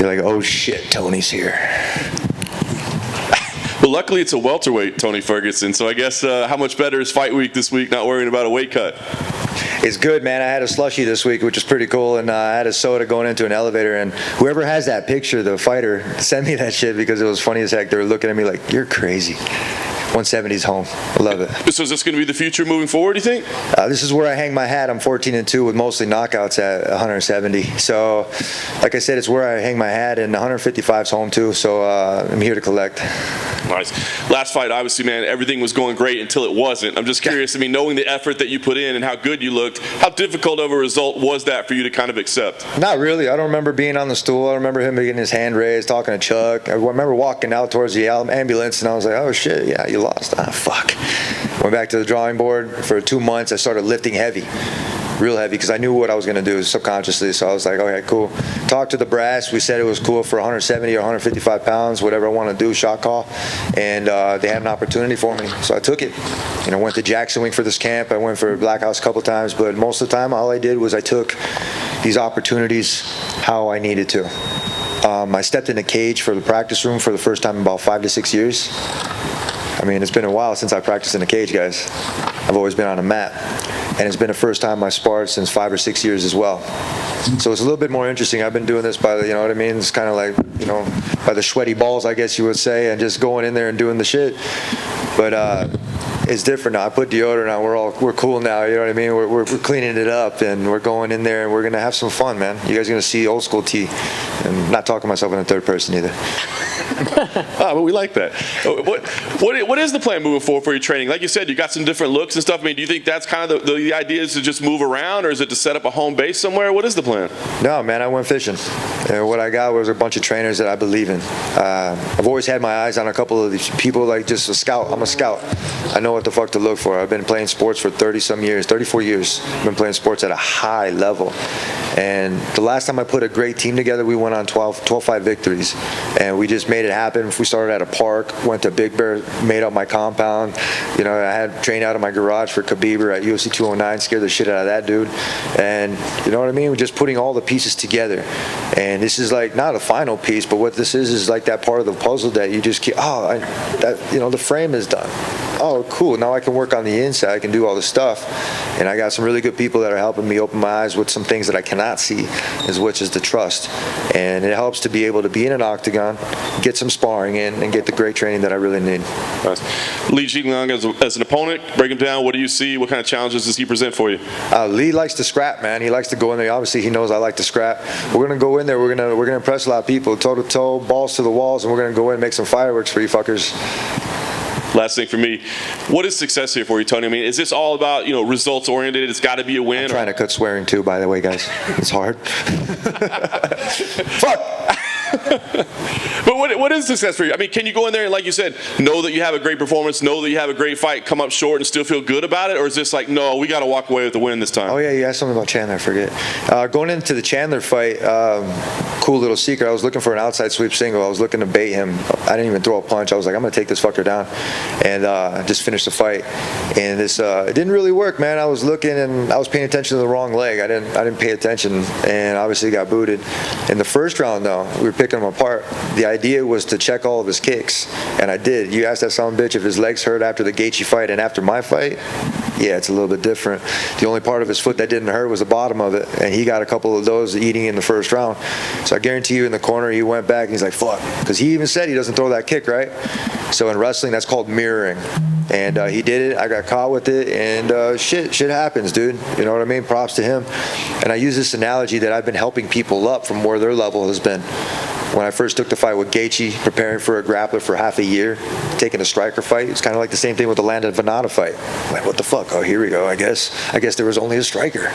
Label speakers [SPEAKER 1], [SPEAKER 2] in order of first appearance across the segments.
[SPEAKER 1] You're like, oh shit, Tony's here.
[SPEAKER 2] Well, luckily it's a welterweight, Tony Ferguson, so I guess how much better is fight week this week, not worrying about a weight cut?
[SPEAKER 1] It's good, man. I had a slushie this week, which is pretty cool, and I had a soda going into an elevator, and whoever has that picture, the fighter, sent me that shit because it was funny as heck. They were looking at me like, you're crazy. 170's home. I love it.
[SPEAKER 2] So is this going to be the future moving forward, do you think?
[SPEAKER 1] This is where I hang my hat. I'm 14-2 with mostly knockouts at 170. So, like I said, it's where I hang my hat, and 155's home too. So I'm here to collect.
[SPEAKER 2] Nice. Last fight, obviously, man, everything was going great until it wasn't. I'm just curious, I mean, knowing the effort that you put in and how good you looked, how difficult of a result was that for you to kind of accept?
[SPEAKER 1] Not really. I don't remember being on the stool. I remember him getting his hand raised, talking to Chuck. I remember walking out towards the ambulance, and I was like, oh shit, yeah, you lost. Ah, fuck. Went back to the drawing board. For 2 months, I started lifting heavy. Real heavy, because I knew what I was going to do subconsciously. So I was like, okay, cool. Talked to the brass. We said it was cool for 170 or 155 pounds, whatever I want to do, shot call. And they had an opportunity for me, so I took it. And I went to Jackson Wing for this camp. I went for Black House a couple times, but most of the time, all I did was I took these opportunities how I needed to. I stepped in a cage for the practice room for the first time in about 5 to 6 years. I mean, it's been a while since I practiced in a cage, guys. I've always been on a mat. And it's been the first time I sparred since 5 or 6 years as well. So it's a little bit more interesting. I've been doing this by the, you know what I mean? It's kind of like, you know, by the sweaty balls, I guess you would say, and just going in there and doing the shit. But it's different now. I put deodorant on. We're cool now. You know what I mean? We're cleaning it up, and we're going in there, and we're gonna have some fun, man. You guys are gonna see old school T, and I'm not talking myself in the third person either.
[SPEAKER 2] But we like that. What is the plan moving forward for your training? Like you said, you got some different looks and stuff. I mean, do you think that's kind of the idea is to just move around, or is it to set up a home base somewhere? What is the plan?
[SPEAKER 1] No, man, I went fishing. And what I got was a bunch of trainers that I believe in. I've always had my eyes on a couple of these people, like just a scout. I'm a scout. I know what the fuck to look for. I've been playing sports for 30-some years, 34 years. I've been playing sports at a high level. And the last time I put a great team together, we went on 12-5 victories. And we just made it happen. We started at a park, went to Big Bear, made up my compound. You know, I had trained out of my garage for Khabib at UFC 209, scared the shit out of that dude. And you know what I mean? We're just putting all the pieces together. And this is like not a final piece, but what this is like that part of the puzzle that you just keep, you know, the frame is done. Oh, cool. Now I can work on the inside. I can do all this stuff. And I got some really good people that are helping me open my eyes with some things that I cannot see, which is the trust. And it helps to be able to be in an octagon, get some sparring in, and get the great training that I really need.
[SPEAKER 2] Nice. Li Jingliang as an opponent, break him down. What do you see? What kind of challenges does he present for you?
[SPEAKER 1] Li likes to scrap, man. He likes to go in there. Obviously, he knows I like to scrap. We're gonna go in there. We're gonna impress a lot of people, toe to toe, balls to the walls, and we're gonna go in and make some fireworks for you fuckers.
[SPEAKER 2] Last thing for me, what is success here for you, Tony? I mean, is this all about, you know, results oriented? It's got to be a win.
[SPEAKER 1] I'm trying to cut swearing too, by the way, guys. It's hard. Fuck.
[SPEAKER 2] But what is success for you? I mean, can you go in there and, like you said, know that you have a great performance, know that you have a great fight, come up short and still feel good about it? Or is this like, no, we got to walk away with the win this time?
[SPEAKER 1] Oh, yeah, you asked something about Chandler, I forget. Going into the Chandler fight, cool little secret. I was looking for an outside sweep single. I was looking to bait him. I didn't even throw a punch. I was like, I'm going to take this fucker down. And just finish the fight. And this it didn't really work, man. I was looking, and I was paying attention to the wrong leg. I didn't pay attention, and obviously got booted. In the first round, though, we were picking him apart. The idea was to check all of his kicks, and I did. You asked that son of a bitch if his legs hurt after the Gaethje fight and after my fight. Yeah, it's a little bit different. The only part of his foot that didn't hurt was the bottom of it, and he got a couple of those eating in the first round. So I guarantee you in the corner, he went back, and he's like, fuck. Because he even said he doesn't throw that kick, right? So in wrestling, that's called mirroring. And he did it. I got caught with it, and shit happens, dude. You know what I mean? Props to him. And I use this analogy that I've been helping people up from where their level has been. When I first took the fight with Gaethje, preparing for a grappler for half a year, taking a striker fight, it's kind of like the same thing with the Landon Venata fight. I'm like, what the fuck? Oh, here we go. I guess there was only a striker.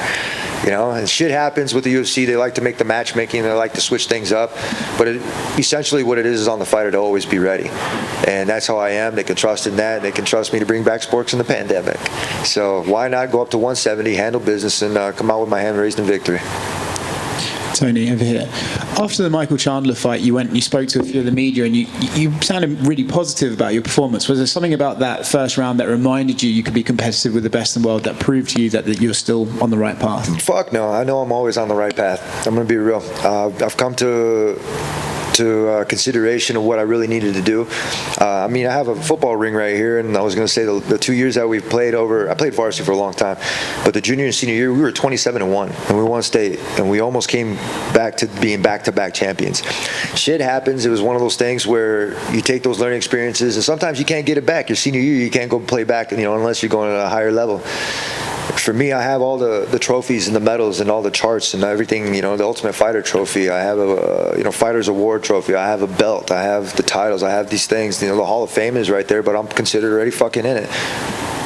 [SPEAKER 1] You know, and shit happens with the UFC. They like to make the matchmaking. They like to switch things up. But essentially what it is on the fighter to always be ready. And that's how I am. They can trust in that. They can trust me to bring back sports in the pandemic. So why not go up to 170, handle business, and come out with my hand raised in victory.
[SPEAKER 3] Tony, over here. After the Michael Chandler fight, you went and you spoke to a few of the media, and you sounded really positive about your performance. Was there something about that first round that reminded you could be competitive with the best in the world, that proved to you that you're still on the right path?
[SPEAKER 1] Fuck no. I know I'm always on the right path. I'm going to be real. I've come to consideration of what I really needed to do. I mean, I have a football ring right here, and I was going to say the 2 years that we've played I played varsity for a long time, but the junior and senior year, we were 27-1, and we won state, and we almost came back to being back-to-back champions. Shit happens. It was one of those things where you take those learning experiences, and sometimes you can't get it back. Your senior year, you can't go play back, unless you're going at a higher level. For me, I have all the trophies and the medals and all the charts and everything, the Ultimate Fighter trophy. I have a Fighters Award trophy. I have a belt. I have the titles. I have these things. The Hall of Fame is right there, but I'm considered already fucking in it.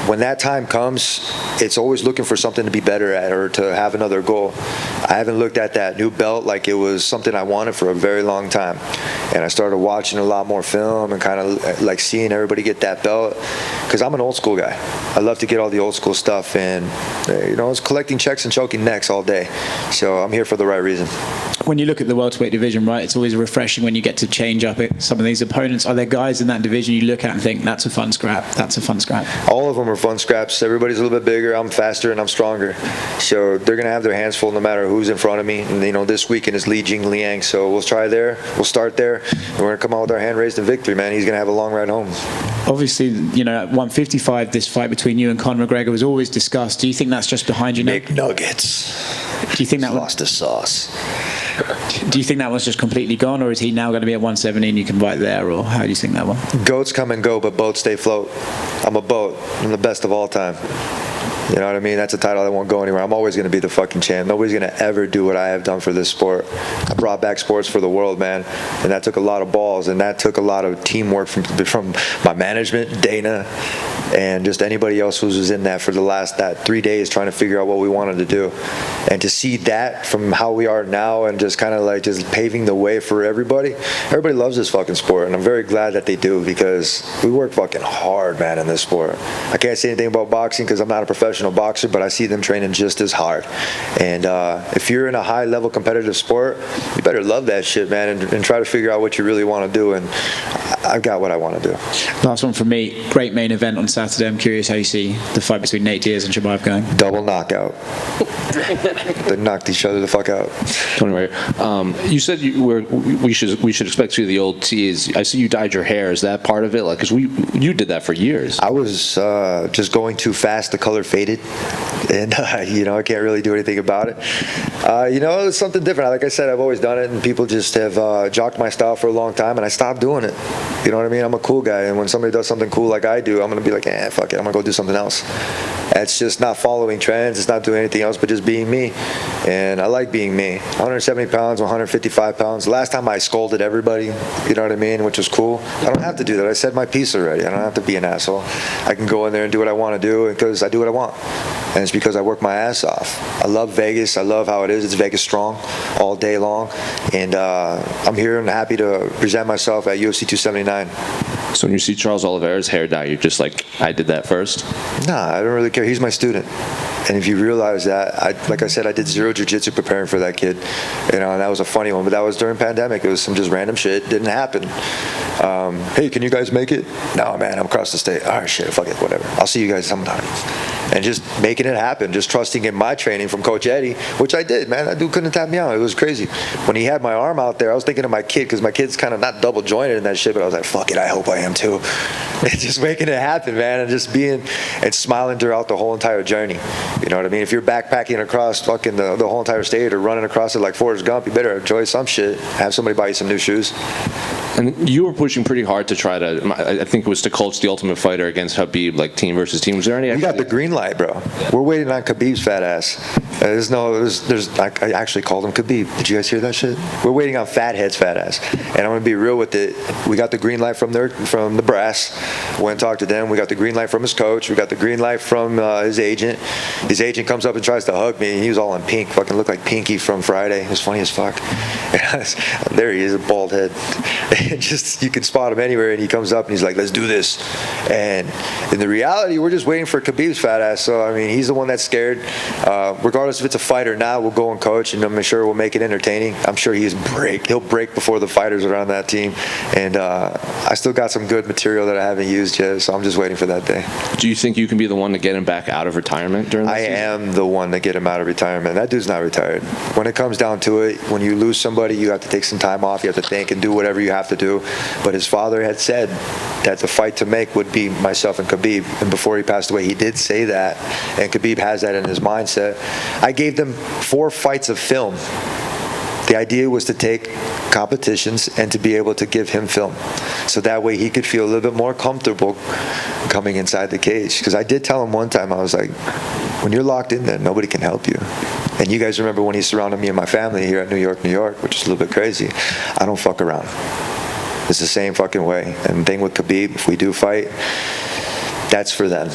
[SPEAKER 1] When that time comes, it's always looking for something to be better at or to have another goal. I haven't looked at that new belt like it was something I wanted for a very long time. And I started watching a lot more film and kind of like seeing everybody get that belt, because I'm an old school guy. I love to get all the old school stuff, and it's collecting checks and choking necks all day. So I'm here for the right reason.
[SPEAKER 3] When you look at the welterweight division, right, it's always refreshing when you get to change up some of these opponents. Are there guys in that division you look at and think, that's a fun scrap, that's a fun scrap?
[SPEAKER 1] All of them are fun scraps. Everybody's a little bit bigger. I'm faster and I'm stronger. So they're going to have their hands full no matter who's in front of me. And, this weekend is Li Jingliang. So we'll try there. We'll start there. And we're going to come out with our hand raised in victory, man. He's going to have a long ride home.
[SPEAKER 3] Obviously, at 155, this fight between you and Conor McGregor was always discussed. Do you think that's just behind you now?
[SPEAKER 1] McNuggets.
[SPEAKER 3] Do you think that
[SPEAKER 1] lost the sauce?
[SPEAKER 3] Do you think that one's just completely gone, or is he now going to be at 170 and you can fight there, or how do you think that one?
[SPEAKER 1] Goats come and go, but boats stay float. I'm a boat. I'm the best of all time. You know what I mean? That's a title that won't go anywhere. I'm always going to be the fucking champ. Nobody's going to ever do what I have done for this sport. I brought back sports for the world, man. And that took a lot of balls, and that took a lot of teamwork from my management, Dana, and just anybody else who was in that for the last 3 days trying to figure out what we wanted to do. And to see that from how we are now and just kind of like just paving the way for everybody. Everybody loves this fucking sport, and I'm very glad that they do, because we work fucking hard, man, in this sport. I can't say anything about boxing because I'm not a professional boxer, but I see them training just as hard. And if you're in a high-level competitive sport, you better love that shit, man, and try to figure out what you really want to do. And I've got what I want to do.
[SPEAKER 3] Last one from me. Great main event on Saturday. I'm curious how you see the fight between Nate Diaz and Khabib going.
[SPEAKER 1] Double knockout. They knocked each other the fuck out.
[SPEAKER 4] Tony, you said we should expect you the old tease. I see you dyed your hair. Is that part of it? Like, because you did that for years.
[SPEAKER 1] I was just going too fast. The color faded, and I can't really do anything about it. It's something different. Like I said, I've always done it, and people just have jocked my style for a long time, and I stopped doing it. You know what I mean? I'm a cool guy, and when somebody does something cool like I do, I'm gonna be like, fuck it, I'm gonna go do something else. It's just not following trends. It's not doing anything else but just being me. And I like being me. 170 pounds, 155 pounds. Last time I scolded everybody, you know what I mean, which was cool. I don't have to do that. I said my piece already. I don't have to be an asshole. I can go in there and do what I want to do because I do what I want. And it's because I work my ass off. I love Vegas. I love how it is. It's Vegas strong all day long. And I'm here and happy to present myself at UFC 279.
[SPEAKER 4] So when you see Charles Oliveira's hair dye, you're just like, I did that first?
[SPEAKER 1] Nah, I don't really care. He's my student. And if you realize that, like I said, I did zero jiu-jitsu preparing for that kid. And that was a funny one, but that was during pandemic. It was some just random shit. Didn't happen. Hey, can you guys make it? No, man, I'm across the state. All right, shit, fuck it, whatever. I'll see you guys sometime. And just making it happen, just trusting in my training from Coach Eddie, which I did, man. That dude couldn't tap me out. It was crazy. When he had my arm out there, I was thinking of my kid, because my kid's kind of not double jointed in that shit, but I was like, fuck it, I hope I am too. And just making it happen, man, and just being and smiling throughout the whole entire journey. You know what I mean? If you're backpacking across fucking the whole entire state or running across it like Forrest Gump, you better enjoy some shit. Have somebody buy you some new shoes.
[SPEAKER 4] And you were pushing pretty hard to try to, I think it was to coach the Ultimate Fighter against Khabib, like team versus team. Was there any?
[SPEAKER 1] We got the green light, bro. We're waiting on Khabib's fat ass. I actually called him Khabib. Did you guys hear that shit? We're waiting on Fathead's fat ass. And I'm gonna be real with it. We got the green light from the brass. Went and talked to them. We got the green light from his coach. We got the green light from his agent. His agent comes up and tries to hug me. He was all in pink, fucking looked like Pinky from Friday. It was funny as fuck. There he is, a bald head. and just you can spot him anywhere, and he comes up and he's like, let's do this. And in the reality, we're just waiting for Khabib's fat ass. So I mean, he's the one that's scared. Regardless if it's a fight or not, we'll go and coach, and I'm sure we'll make it entertaining. I'm sure he'll break before the fighters are on that team. And I still got some good material that I haven't used yet, so I'm just waiting for that day.
[SPEAKER 4] Do you think you can be the one to get him back out of retirement during the season?
[SPEAKER 1] I am the one to get him out of retirement. That dude's not retired. When it comes down to it, when you lose somebody, you have to take some time off. You have to think and do whatever you have to do. But his father had said that the fight to make would be myself and Khabib. And before he passed away, he did say that. And Khabib has that in his mindset. I gave them 4 fights of film. The idea was to take competitions and to be able to give him film. So that way he could feel a little bit more comfortable coming inside the cage. Because I did tell him one time, I was like, when you're locked in there, nobody can help you. And you guys remember when he surrounded me and my family here at New York, which is a little bit crazy. I don't fuck around. It's the same fucking way. And the thing with Khabib, if we do fight, that's for them.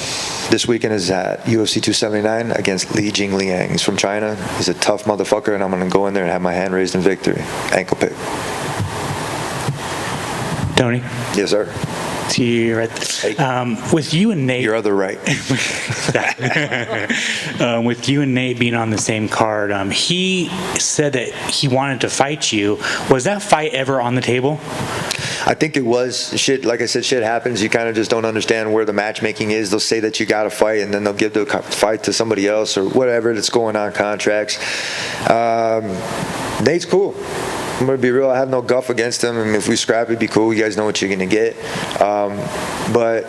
[SPEAKER 1] This weekend is at UFC 279 against Li Jingliang. He's from China. He's a tough motherfucker, and I'm going to go in there and have my hand raised in victory. Ankle pick.
[SPEAKER 5] Tony?
[SPEAKER 1] Yes, sir.
[SPEAKER 5] To your right.
[SPEAKER 1] Hey.
[SPEAKER 5] With you and Nate.
[SPEAKER 1] Your other right.
[SPEAKER 5] With you and Nate being on the same card, he said that he wanted to fight you. Was that fight ever on the table?
[SPEAKER 1] I think it was. Shit, like I said, shit happens. You kind of just don't understand where the matchmaking is. They'll say that you got to fight, and then they'll give the fight to somebody else or whatever that's going on, contracts. Nate's cool. I'm going to be real. I have no guff against him. I mean, if we scrap, it'd be cool. You guys know what you're going to get. But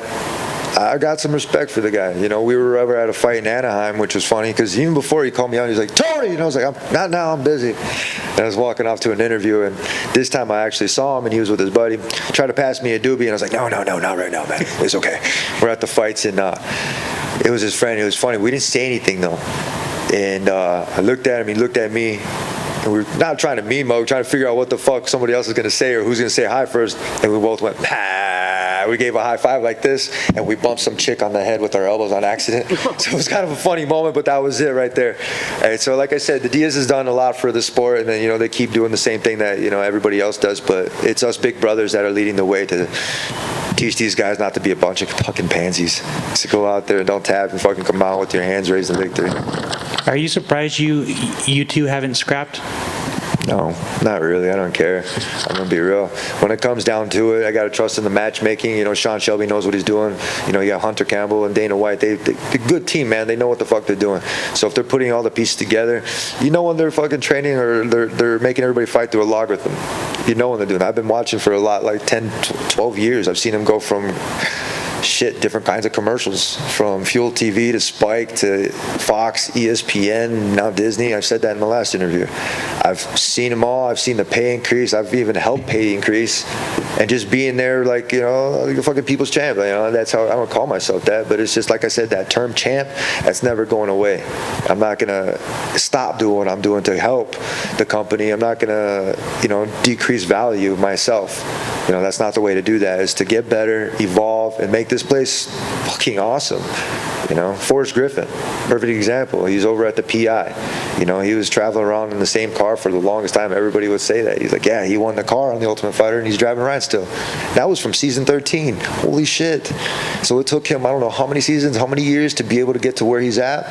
[SPEAKER 1] I got some respect for the guy. You know, we were ever at a fight in Anaheim, which was funny because even before he called me out, he's like, Tony! And I was like, not now, I'm busy. And I was walking off to an interview, and this time I actually saw him, and he was with his buddy. Tried to pass me a doobie, and I was like, no, not right now, man. It's okay. We're at the fights, and it was his friend. It was funny. We didn't say anything, though. And I looked at him, he looked at me. And we were not trying to meme mode, trying to figure out what the fuck somebody else is going to say or who's going to say hi first. And we both went, ah. We gave a high five like this, and we bumped some chick on the head with our elbows on accident. So it was kind of a funny moment, but that was it right there. And so like I said, the Diaz has done a lot for the sport, and then, you know, they keep doing the same thing that, you know, everybody else does. But it's us big brothers that are leading the way to teach these guys not to be a bunch of fucking pansies. To go out there and don't tap and fucking come out with your hands raised in victory.
[SPEAKER 5] Are you surprised you two haven't scrapped?
[SPEAKER 1] No, not really. I don't care. I'm going to be real. When it comes down to it, I got to trust in the matchmaking. You know, Sean Shelby knows what he's doing. You know, you got Hunter Campbell and Dana White. They're a good team, man. They know what the fuck they're doing. So if they're putting all the pieces together, you know when they're fucking training or they're making everybody fight through a logarithm. You know when they're doing it. I've been watching for a lot, like 10, 12 years. I've seen them go from different kinds of commercials, from Fuel TV to Spike to Fox, ESPN, now Disney. I've said that in the last interview. I've seen them all. I've seen the pay increase. I've even helped pay increase. And just being there, like, you know, like a fucking people's champ. You know, that's how I don't call myself that. But it's just, like I said, that term champ, that's never going away. I'm not going to stop doing what I'm doing to help the company. I'm not going to, you know, decrease value myself. You know, that's not the way to do that. Is to get better, evolve, and make this place fucking awesome. You know, Forrest Griffin, perfect example. He's over at the PI. You know, he was traveling around in the same car for the longest time. Everybody would say that. He's like, yeah, he won the car on The Ultimate Fighter, and he's driving around still. That was from season 13. Holy shit. So it took him, I don't know how many seasons, how many years to be able to get to where he's at.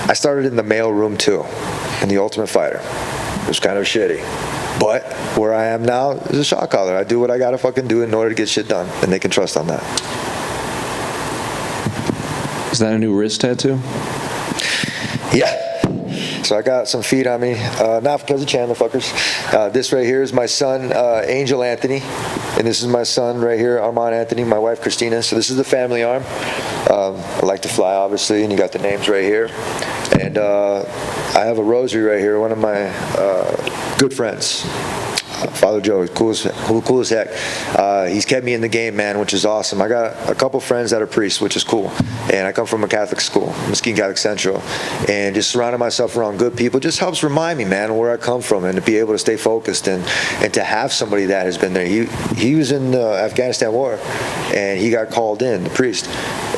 [SPEAKER 1] I started in the mail room too, in The Ultimate Fighter. It was kind of shitty. But where I am now is a shot caller. I do what I gotta fucking do in order to get shit done, and they can trust on that.
[SPEAKER 4] Is that a new wrist tattoo?
[SPEAKER 1] Yeah. So I got some feet on me, not because of Chandler fuckers. This right here is my son, Angel Anthony, and this is my son right here, Armand Anthony, my wife Christina. So this is the family arm. I like to fly, obviously, and you got the names right here. And I have a rosary right here, one of my good friends. Father Joe, cool as heck. He's kept me in the game, man, which is awesome. I got a couple friends that are priests, which is cool. And I come from a Catholic school, Mesquite Catholic Central. And just surrounding myself around good people just helps remind me, man, where I come from, and to be able to stay focused and to have somebody that has been there. He was in the Afghanistan war, and he got called in, the priest.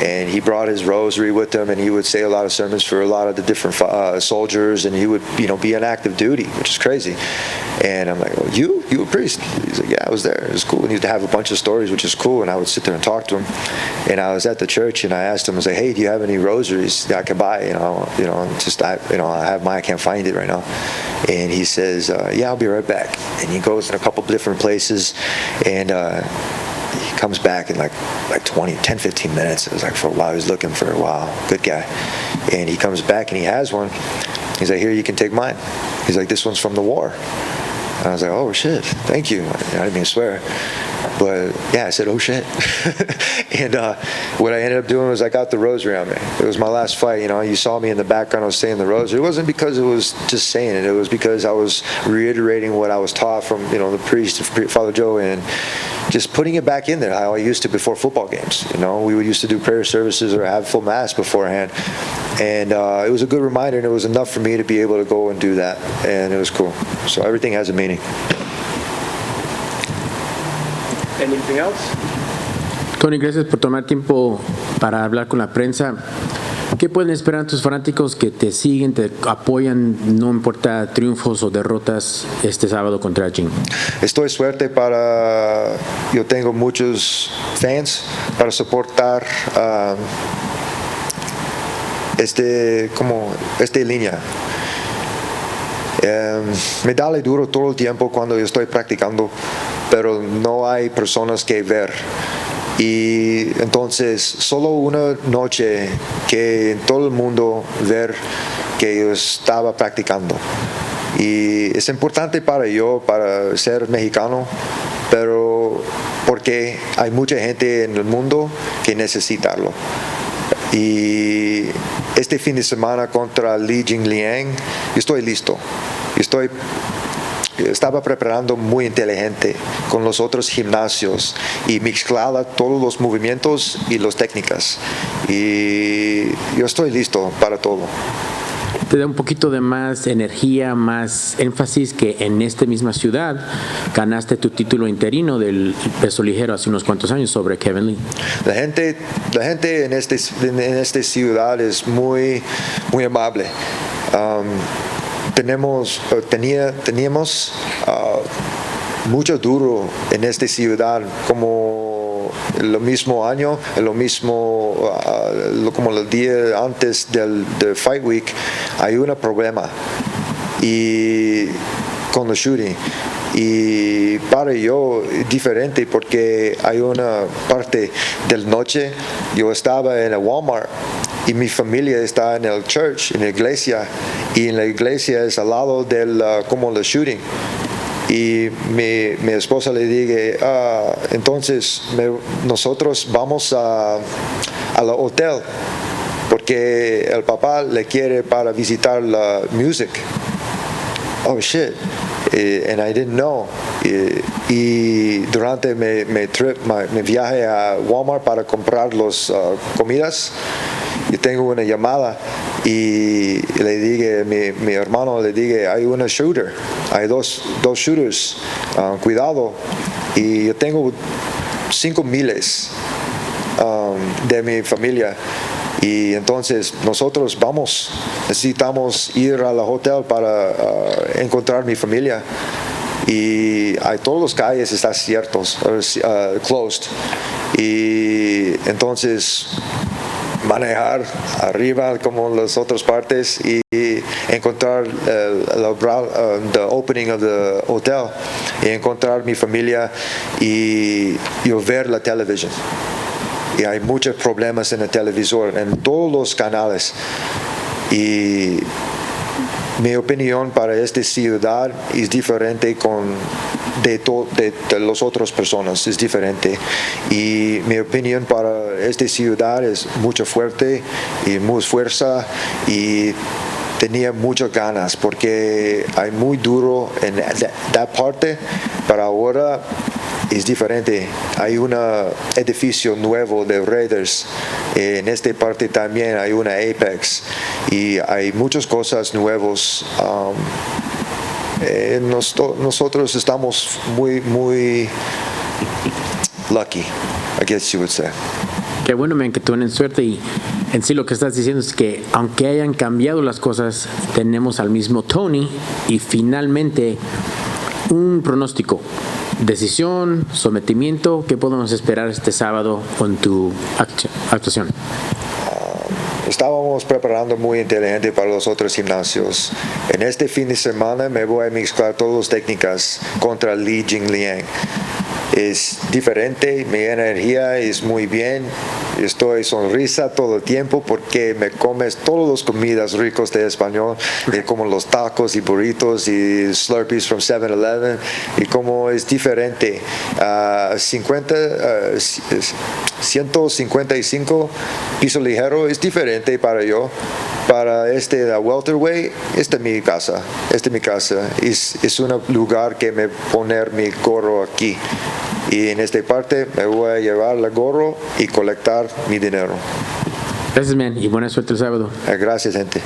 [SPEAKER 1] And he brought his rosary with him, and he would say a lot of sermons for a lot of the different soldiers, and he would, you know, be on active duty, which is crazy. And I'm like, well, you? you a priest? He's like, yeah, I was there. It was cool. And he'd have a bunch of stories, which is cool. And I would sit there and talk to him. And I was at the church, and I asked him, I was like, hey, do you have any rosaries that I could buy? I have mine. I can't find it right now. And he says, yeah, I'll be right back. And he goes in a couple different places, and he comes back in like 10, 15 minutes. It was like for a while. He was looking for a while. Good guy. And he comes back, and he has one. He's like, here, you can take mine. He's like, this one's from the war. And I was like, oh, shit, thank you. I didn't mean to swear. But, yeah, I said, oh, shit. And what I ended up doing was I got the rosary on me. It was my last fight. You saw me in the background. I was saying the rosary. It wasn't because it was just saying it. It was because I was reiterating what I was taught from, the priest, Father Joe, and just putting it back in there how I used to before football games. We would used to do prayer services or have full mass beforehand. And it was a good reminder, and it was enough for me to be able to go and do that. And it was cool. So everything has a meaning.
[SPEAKER 6] Anything else?
[SPEAKER 7] Tony, gracias por tomar tiempo para hablar con la prensa. ¿Qué pueden esperar tus fanáticos que te siguen, te apoyan, no importa triunfos o derrotas este sábado contra Jing?
[SPEAKER 1] Estoy suerte yo tengo muchos fans para soportar esta línea. Me da duro todo el tiempo cuando yo estoy practicando, pero no hay personas que ver. Y entonces solo una noche que todo el mundo ver que yo estaba practicando. Y es importante para ser mexicano, pero porque hay mucha gente en el mundo que necesitarlo. Y este fin de semana contra Li Jingliang, yo estoy listo. Estaba preparando muy inteligente con los otros gimnasios y mezclaba todos los movimientos y las técnicas. Y yo estoy listo para todo.
[SPEAKER 7] Te da un poquito de más energía, más énfasis que en esta misma ciudad ganaste tu título interino del peso ligero hace unos cuantos años sobre Kevin Lee.
[SPEAKER 1] La gente en esta ciudad es muy, muy amable. Teníamos mucho duro en esta ciudad, como el mismo año, como el día antes del Fight Week, hay un problema y con el shooting. Y para yo es diferente porque hay una parte del noche, yo estaba en el Walmart y mi familia está en el church, en la iglesia, y en la iglesia es al lado del como el shooting. Y mi esposa le dije, entonces nosotros vamos al hotel porque el papá le quiere para visitar la music. Oh shit. And I didn't know. Y durante mi viaje a Walmart para comprar las comidas, yo tengo una llamada y le dije, mi hermano le dije, hay una shooter, hay dos shooters, cuidado. Y yo tengo 5 miles de mi familia. Y entonces nosotros necesitamos ir al hotel para encontrar mi familia. Y hay todas las calles están ciertos, closed. Y entonces manejar arriba como las otras partes y encontrar the opening of the hotel y encontrar mi familia y yo ver la televisión. Y hay muchos problemas en el televisor, en todos los canales. Y mi opinión para esta ciudad es diferente de las otras personas, es diferente. Y mi opinión para esta ciudad es mucho fuerte y muy fuerza y tenía muchas ganas porque hay muy duro en esa parte, pero ahora es diferente. Hay un edificio nuevo de Raiders. En esta parte también hay una Apex. Y hay muchas cosas nuevas. Nosotros estamos muy, muy lucky, I guess you would say.
[SPEAKER 7] Qué bueno, man, que tienen suerte. Y en sí lo que estás diciendo es que aunque hayan cambiado las cosas, tenemos al mismo Tony y finalmente Un pronóstico, decisión, sometimiento, ¿qué podemos esperar este sábado con tu actuación?
[SPEAKER 1] Estábamos preparando muy inteligente para los otros gimnasios. En este fin de semana me voy a mezclar todas las técnicas contra Li Jingliang. Es diferente, mi energía es muy bien, estoy sonrisa todo el tiempo porque me comes todas las comidas ricos de español, como los tacos y burritos y Slurpees from 7-Eleven, y como es diferente. 155 piso ligero es diferente para yo. Para este welterweight, esta es mi casa. Es un lugar que me poner mi gorro aquí. Y en esta parte me voy a llevar el gorro y colectar mi dinero.
[SPEAKER 7] Gracias, man, y buena suerte el sábado.
[SPEAKER 1] Gracias, gente.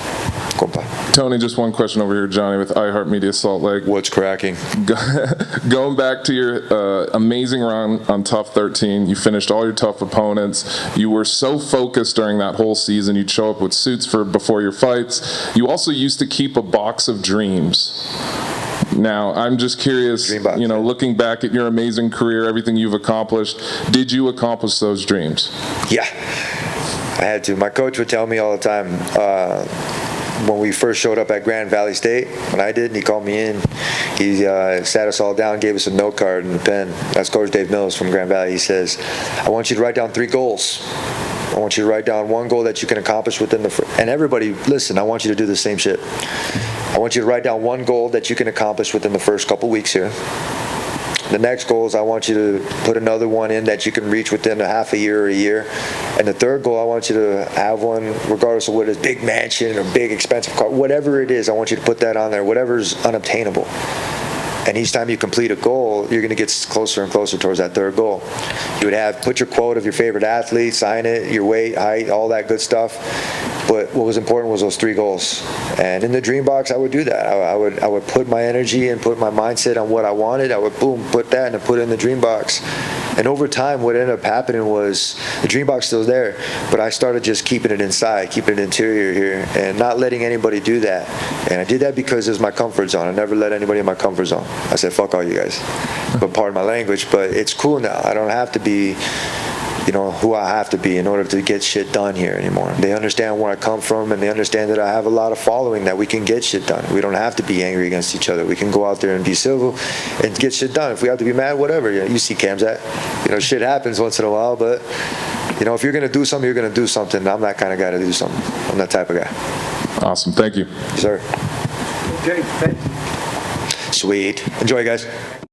[SPEAKER 1] Compa.
[SPEAKER 8] Tony, just one question over here, Johnny, with iHeartMedia Salt Lake.
[SPEAKER 1] What's cracking?
[SPEAKER 8] Going back to your amazing run on Tough 13, you finished all your tough opponents. You were so focused during that whole season. You'd show up with suits for before your fights. You also used to keep a box of dreams. Now, I'm just curious, looking back at your amazing career, everything you've accomplished, did you accomplish those dreams?
[SPEAKER 1] Yeah, I had to. My coach would tell me all the time, when we first showed up at Grand Valley State, when I did, and he called me in, he sat us all down, gave us a note card and a pen. That's Coach Dave Mills from Grand Valley. He says, I want you to write down 3 goals. I want you to write down 1 goal that you can accomplish within and everybody, listen, I want you to do the same shit. I want you to write down 1 goal that you can accomplish within the first couple weeks here. The next goal is I want you to put another one in that you can reach within a half a year or a year. And the third goal, I want you to have one, regardless of what it is, big mansion or big expensive car, whatever it is, I want you to put that on there, whatever is unobtainable. And each time you complete a goal, you're going to get closer and closer towards that third goal. You would put your quote of your favorite athlete, sign it, your weight, height, all that good stuff. But what was important was those 3 goals. And in the dream box, I would do that. I would put my energy and put my mindset on what I wanted. I would put that and put it in the dream box. And over time, what ended up happening was the dream box still there, but I started just keeping it inside, keeping it interior here, and not letting anybody do that. And I did that because it was my comfort zone. I never let anybody in my comfort zone. I said, fuck all you guys. But pardon my language, but it's cool now. I don't have to be who I have to be in order to get shit done here anymore. They understand where I come from, and they understand that I have a lot of following, that we can get shit done. We don't have to be angry against each other. We can go out there and be civil and get shit done. If we have to be mad, whatever. You see Cam's at. Shit happens once in a while, but if you're going to do something, you're going to do something. I'm that kind of guy to do something. I'm that type of guy.
[SPEAKER 8] Awesome. Thank you.
[SPEAKER 1] Yes, sir.
[SPEAKER 6] Okay, thank you.
[SPEAKER 1] Sweet. Enjoy, guys.